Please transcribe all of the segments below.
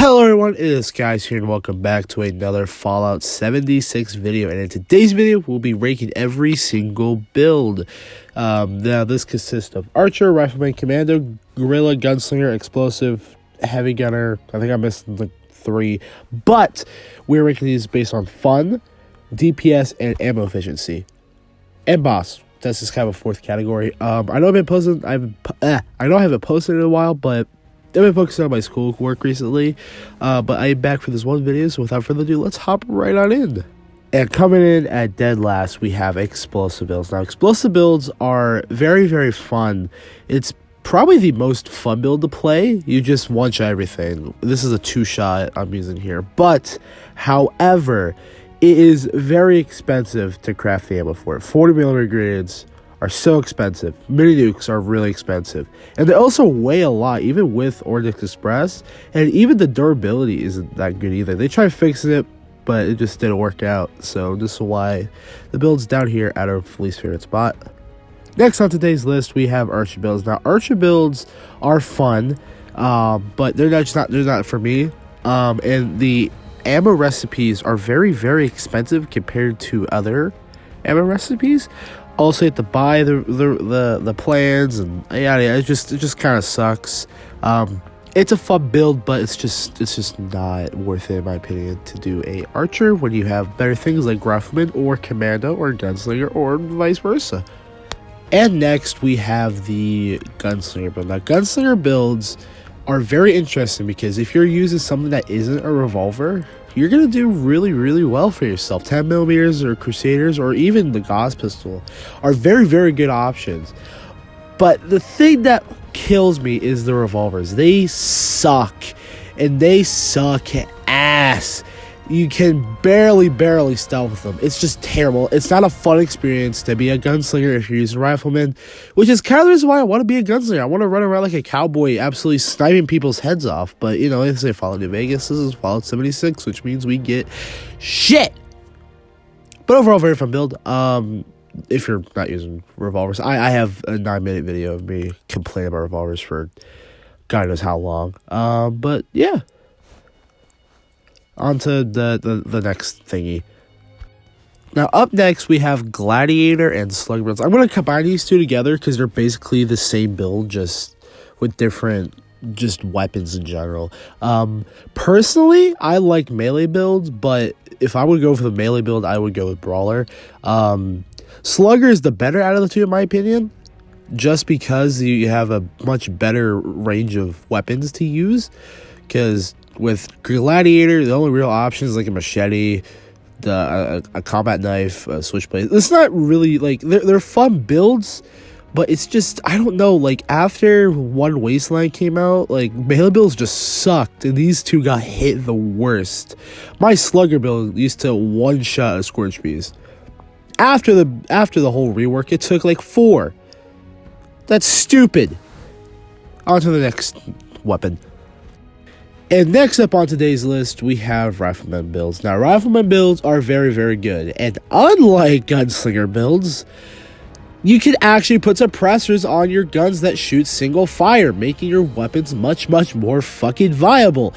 Hello everyone, it is Guys here and welcome back to another Fallout 76 video. And in today's video, we'll be ranking every single build. Now this consists of Archer, Rifleman, Commando, Guerrilla, Gunslinger, Explosive, Heavy Gunner. I think I missed like 3. But we're ranking these based on fun, DPS, and ammo efficiency. And boss. That's just kind of a fourth category. I know I've been posting, I know I haven't posted in a while, but I've been focusing on my school work recently, but I'm back for this one video, so without further ado, let's hop right on in. And coming in at dead last, we have Explosive Builds. Now, Explosive Builds are very, very fun. It's probably the most fun build to play. You just one-shot everything. This is a 2-shot I'm using here, but, however, it is very expensive to craft the ammo for it. 40mm grenades are so expensive. Mini nukes are really expensive. And they also weigh a lot, even with Ordnance Express. And even the durability isn't that good either. They tried fixing it, but it just didn't work out. So this is why the build's down here at our least favorite spot. Next on today's list, we have Archer Builds. Now, Archer Builds are fun, but they're not for me. And the ammo recipes are very, very expensive compared to other ammo recipes. Also, you have to buy the plans, and yeah, it just kind of sucks. It's a fun build, but it's just not worth it, in my opinion, to do a Archer when you have better things like Rifleman or Commando or Gunslinger or vice versa. And next we have the Gunslinger build. Now, Gunslinger builds are very interesting because if you're using something that isn't a revolver, you're going to do really, really well for yourself. 10mm or Crusaders or even the Gauss pistol are very, very good options. But the thing that kills me is the revolvers. They suck. And they suck ass. You can barely stealth with them. It's just terrible. It's not a fun experience to be a gunslinger if you're using Rifleman, which is kind of the reason why I want to be a gunslinger. I want to run around like a cowboy, absolutely sniping people's heads off. But, you know, they say Fallout New Vegas. This is Fallout 76, which means we get shit. But overall, very fun build. If you're not using revolvers. I have a 9-minute video of me complaining about revolvers for God knows how long. But, yeah. On to the next thingy. Now, up next, we have Gladiator and Slug builds. I'm going to combine these two together because they're basically the same build, just with different weapons in general. Personally, I like melee builds, but if I would go for the melee build, I would go with Brawler. Slugger is the better out of the two, in my opinion, just because you have a much better range of weapons to use, because with Gladiator, the only real option is like a machete, a combat knife, a switchblade. It's not really like they're fun builds, but it's just, I don't know. Like after One Wasteland came out, like melee builds just sucked, and these two got hit the worst. My Slugger build used to one-shot a Scorch Beast. After the whole rework, it took like 4. That's stupid. On to the next weapon. And next up on today's list, we have Rifleman Builds. Now, Rifleman Builds are very, very good. And unlike Gunslinger builds, you can actually put suppressors on your guns that shoot single fire, making your weapons much, much more fucking viable.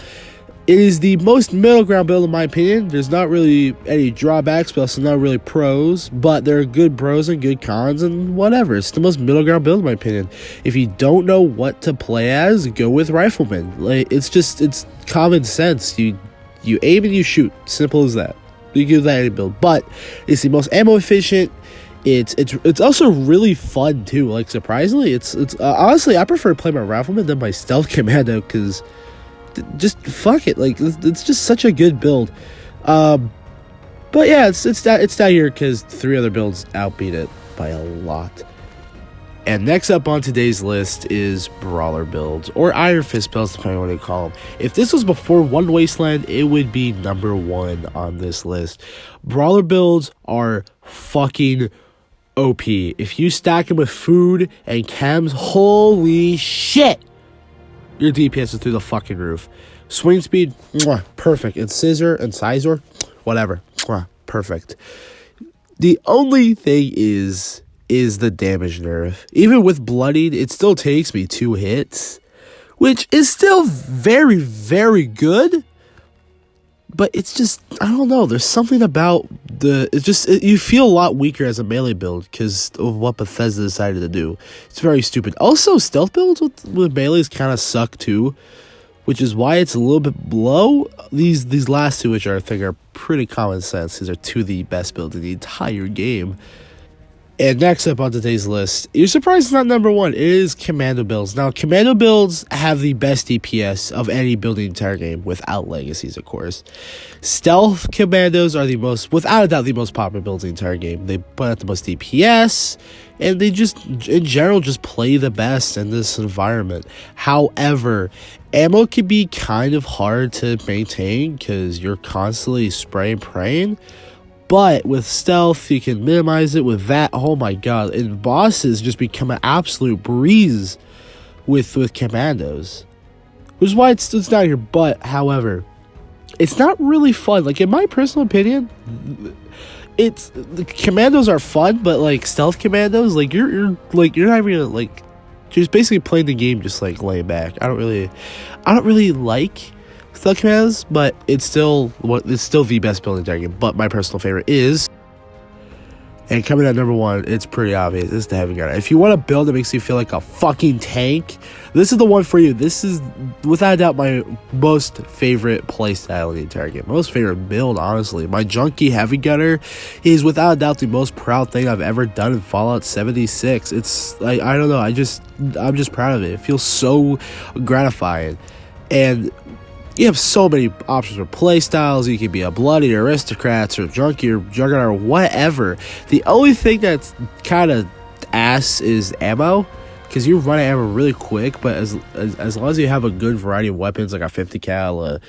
It is the most middle ground build, in my opinion. There's not really any drawbacks, but also not really pros. But there are good pros and good cons and whatever. It's the most middle ground build, in my opinion. If you don't know what to play as, go with Rifleman. Like it's common sense. You aim and you shoot. Simple as that. You can do that in any build. But it's the most ammo efficient. It's also really fun too. Like surprisingly, it's honestly, I prefer playing my Rifleman than my Stealth Commando because just fuck it, like it's just such a good build. But yeah, it's down here because 3 other builds outbeat it by a lot. And next up on today's list is Brawler Builds, or Iron Fist builds, depending on what you call them. If this was before One Wasteland, it would be number 1 on this list. Brawler Builds are fucking OP. If you stack them with food and chems, holy shit! Your DPS is through the fucking roof. Swing speed, mwah, perfect. And scissor and sizor, whatever, mwah, perfect. The only thing is the damage nerf. Even with bloodied, it still takes me 2 hits, which is still very, very good. But it's just, I don't know, there's something about you feel a lot weaker as a melee build because of what Bethesda decided to do. It's very stupid. Also, stealth builds with melees kind of suck too, which is why it's a little bit below. These last two, which I think are pretty common sense. These are two of the best builds in the entire game. And next up on today's list, you're surprised it's not number one, it is Commando Builds. Now, Commando Builds have the best DPS of any build in the entire game, without legacies, of course. Stealth Commandos are without a doubt, the most popular builds in the entire game. They put out the most DPS, and they just, in general, just play the best in this environment. However, ammo can be kind of hard to maintain, because you're constantly spraying, praying. But with stealth, you can minimize it. With that, oh my god, and bosses just become an absolute breeze with commandos, which is why it's not here. But however, it's not really fun. Like, in my personal opinion, the commandos are fun, but like stealth commandos, like you're not even gonna, like, you're just basically playing the game just like laying back. I don't really like stealth commandos, but it's still the best build in the entire game. But my personal favorite is, and coming at number one, it's pretty obvious, it's the heavy gunner. If you want a build that makes you feel like a fucking tank, this is the one for you. This is without a doubt my most favorite playstyle in the entire game. My most favorite build, honestly. My junkie heavy gunner is without a doubt the most proud thing I've ever done in Fallout 76. It's like, I don't know, I'm just proud of it. It feels so gratifying. And you have so many options for playstyles. You can be a bloody aristocrats or junkie or juggernaut or whatever. The only thing that's kind of ass is ammo, because you run out of ammo really quick. But as long as you have a good variety of weapons, like a 50 cal, a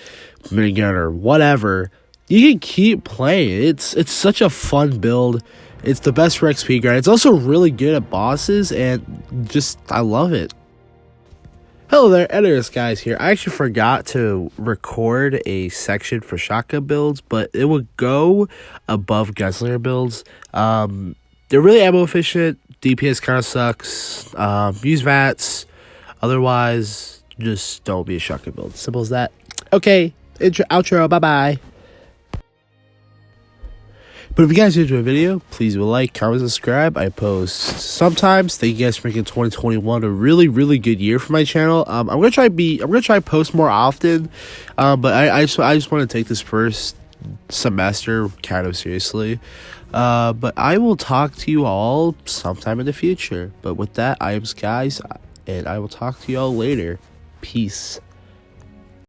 minigun, or whatever, you can keep playing. It's such a fun build. It's the best for XP grind. It's also really good at bosses, and just I love it. Hello there, Editors Guys here. I actually forgot to record a section for shotgun builds, but it would go above Gunslinger builds. They're really ammo efficient. DPS kind of sucks. Use VATS. Otherwise, just don't be a shotgun build. Simple as that. Okay, outro. Bye bye. But if you guys enjoyed the video, please will like, comment, subscribe. I post sometimes. Thank you guys for making 2021 a really, really good year for my channel. I'm gonna try post more often. But I just want to take this first semester kind of seriously. But I will talk to you all sometime in the future. But with that, I am Skies, and I will talk to you all later. Peace.